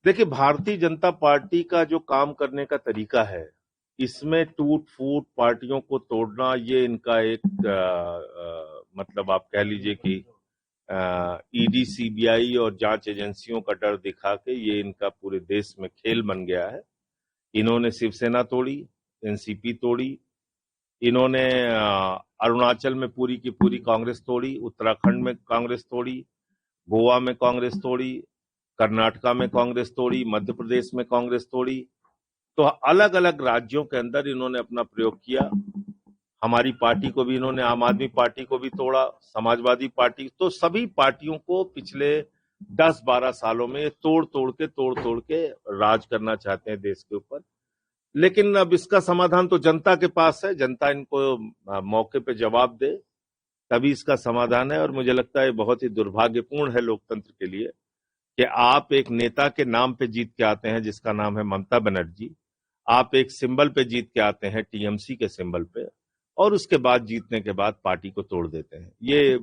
देखिए, भारतीय जनता पार्टी का जो काम करने का तरीका है, इसमें टूट-फूट पार्टियों को तोड़ना, ये इनका एक मतलब आप कह लीजिए कि ईडी, सीबीआई और जांच एजेंसियों का डर दिखा के ये इनका पूरे देश में खेल बन गया है। इन्होंने शिवसेना तोड़ी, एनसीपी तोड़ी, इन्होंने अरुणाचल में पूरी की पूरी कांग्रेस तोड़ी, उत्तराखंड में कांग्रेस तोड़ी, गोवा में कांग्रेस तोड़ी, कर्नाटका में कांग्रेस तोड़ी, मध्य प्रदेश में कांग्रेस तोड़ी। तो अलग अलग राज्यों के अंदर इन्होंने अपना प्रयोग किया। हमारी पार्टी को भी इन्होंने, आम आदमी पार्टी को भी तोड़ा, समाजवादी पार्टी, तो सभी पार्टियों को पिछले 10-12 सालों में तोड़ तोड़ के राज करना चाहते हैं देश के ऊपर। लेकिन अब इसका समाधान तो जनता के पास है, जनता इनको मौके पे जवाब दे, तभी इसका समाधान है। और मुझे लगता है बहुत ही दुर्भाग्यपूर्ण है लोकतंत्र के लिए कि आप एक नेता के नाम पे जीत के आते हैं जिसका नाम है ममता बनर्जी, आप एक सिंबल पे जीत के आते हैं, टीएमसी के सिंबल पे, और उसके बाद जीतने के बाद पार्टी को तोड़ देते हैं। ये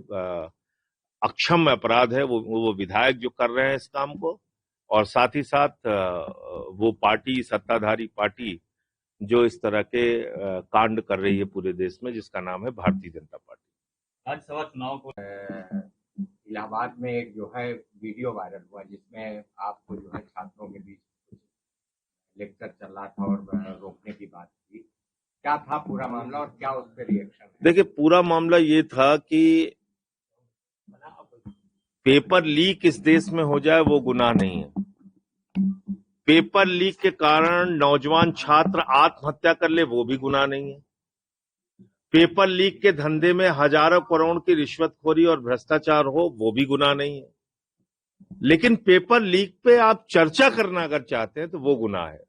अक्षम्य अपराध है वो विधायक जो कर रहे हैं इस काम को, और साथ ही साथ वो पार्टी, सत्ताधारी पार्टी जो इस तरह के कांड कर रही है पूरे देश में, जिसका नाम है भारतीय जनता पार्टी। राज्यसभा चुनाव को इलाहाबाद में एक जो है वीडियो वायरल हुआ जिसमें आपको जो है छात्रों के बीच लेक्चर चल रहा था और रोकने की बात थी। क्या था पूरा मामला और क्या उस पर रिएक्शन है? देखिए, पूरा मामला ये था कि पेपर लीक इस देश में हो जाए वो गुनाह नहीं है। पेपर लीक के कारण नौजवान छात्र आत्महत्या कर ले वो भी गुनाह नहीं है। पेपर लीक के धंधे में हजारों करोड़ की रिश्वतखोरी और भ्रष्टाचार हो वो भी गुनाह नहीं है। लेकिन पेपर लीक पे आप चर्चा करना अगर चाहते हैं तो वो गुनाह है।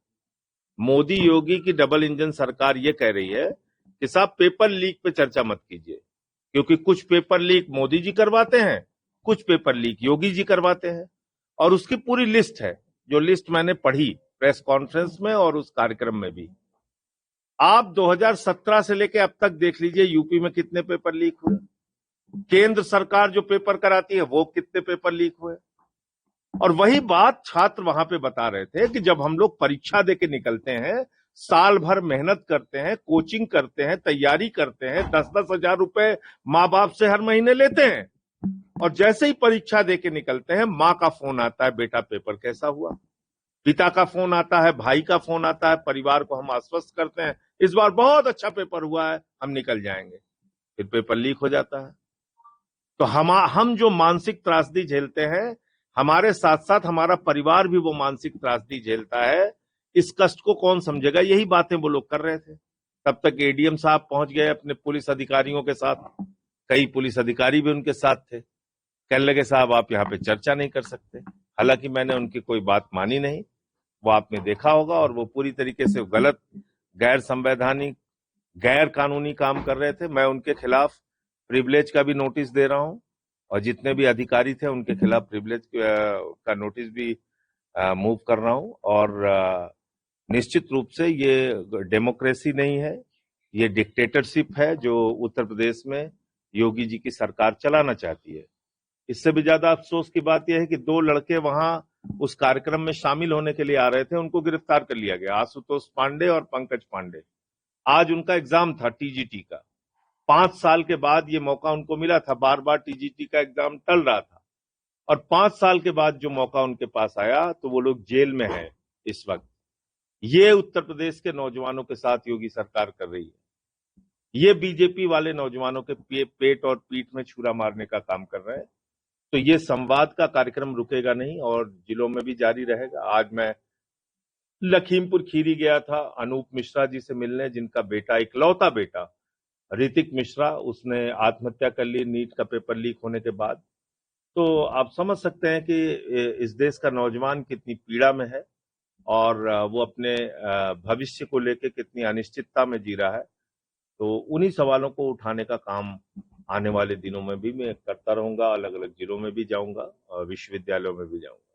मोदी योगी की डबल इंजन सरकार ये कह रही है कि साहब पेपर लीक पे चर्चा मत कीजिए, क्योंकि कुछ पेपर लीक मोदी जी करवाते हैं, कुछ पेपर लीक योगी जी करवाते हैं, और उसकी पूरी लिस्ट है, जो लिस्ट मैंने पढ़ी प्रेस कॉन्फ्रेंस में और उस कार्यक्रम में भी। आप 2017 से लेके अब तक देख लीजिए यूपी में कितने पेपर लीक हुए, केंद्र सरकार जो पेपर कराती है वो कितने पेपर लीक हुए। और वही बात छात्र वहां पे बता रहे थे कि जब हम लोग परीक्षा देके निकलते हैं, साल भर मेहनत करते हैं, कोचिंग करते हैं, तैयारी करते हैं, 10-10 हजार रुपए माँ बाप से हर महीने लेते हैं, और जैसे ही परीक्षा देके निकलते हैं माँ का फोन आता है, बेटा पेपर कैसा हुआ। पिता का फोन आता है, भाई का फोन आता है, परिवार को हम आश्वस्त करते हैं इस बार बहुत अच्छा पेपर हुआ है, हम निकल जाएंगे, फिर पेपर लीक हो जाता है। तो हम जो मानसिक त्रासदी झेलते हैं, हमारे साथ साथ हमारा परिवार भी वो मानसिक त्रासदी झेलता है। इस कष्ट को कौन समझेगा, यही बातें वो लोग कर रहे थे। तब तक एडीएम साहब पहुंच गए अपने पुलिस अधिकारियों के साथ, कई पुलिस अधिकारी भी उनके साथ थे। कहने लगे साहब आप यहाँ पे चर्चा नहीं कर सकते। हालांकि मैंने उनकी कोई बात मानी नहीं, वो आपने देखा होगा, और वो पूरी तरीके से गलत, गैर संवैधानिक, गैर कानूनी काम कर रहे थे। मैं उनके खिलाफ प्रिविलेज का भी नोटिस दे रहा हूं, और जितने भी अधिकारी थे उनके खिलाफ प्रिविलेज का नोटिस भी मूव कर रहा हूं। और निश्चित रूप से ये डेमोक्रेसी नहीं है, ये डिक्टेटरशिप है जो उत्तर प्रदेश में योगी जी की सरकार चलाना चाहती है। इससे भी ज्यादा अफसोस की बात यह है कि 2 लड़के वहां उस कार्यक्रम में शामिल होने के लिए आ रहे थे, उनको गिरफ्तार कर लिया गया, आशुतोष पांडे और पंकज पांडे। आज उनका एग्जाम था टीजीटी का, 5 साल के बाद ये मौका उनको मिला था, बार बार टीजीटी का एग्जाम टल रहा था, और 5 साल के बाद जो मौका उनके पास आया तो वो लोग जेल में हैं इस वक्त। ये उत्तर प्रदेश के नौजवानों के साथ योगी सरकार कर रही है। ये बीजेपी वाले नौजवानों के पेट और पीठ में छुरा मारने का काम कर रहे हैं। तो ये संवाद का कार्यक्रम रुकेगा नहीं और जिलों में भी जारी रहेगा। आज मैं लखीमपुर खीरी गया था अनूप मिश्रा जी से मिलने, जिनका बेटा, इकलौता बेटा ऋतिक मिश्रा, उसने आत्महत्या कर ली नीट का पेपर लीक होने के बाद। तो आप समझ सकते हैं कि इस देश का नौजवान कितनी पीड़ा में है, और वो अपने भविष्य को लेकर कितनी अनिश्चितता में जी रहा है। तो उन्हीं सवालों को उठाने का काम आने वाले दिनों में भी मैं करता रहूंगा, अलग अलग जिलों में भी जाऊंगा और विश्वविद्यालयों में भी जाऊंगा।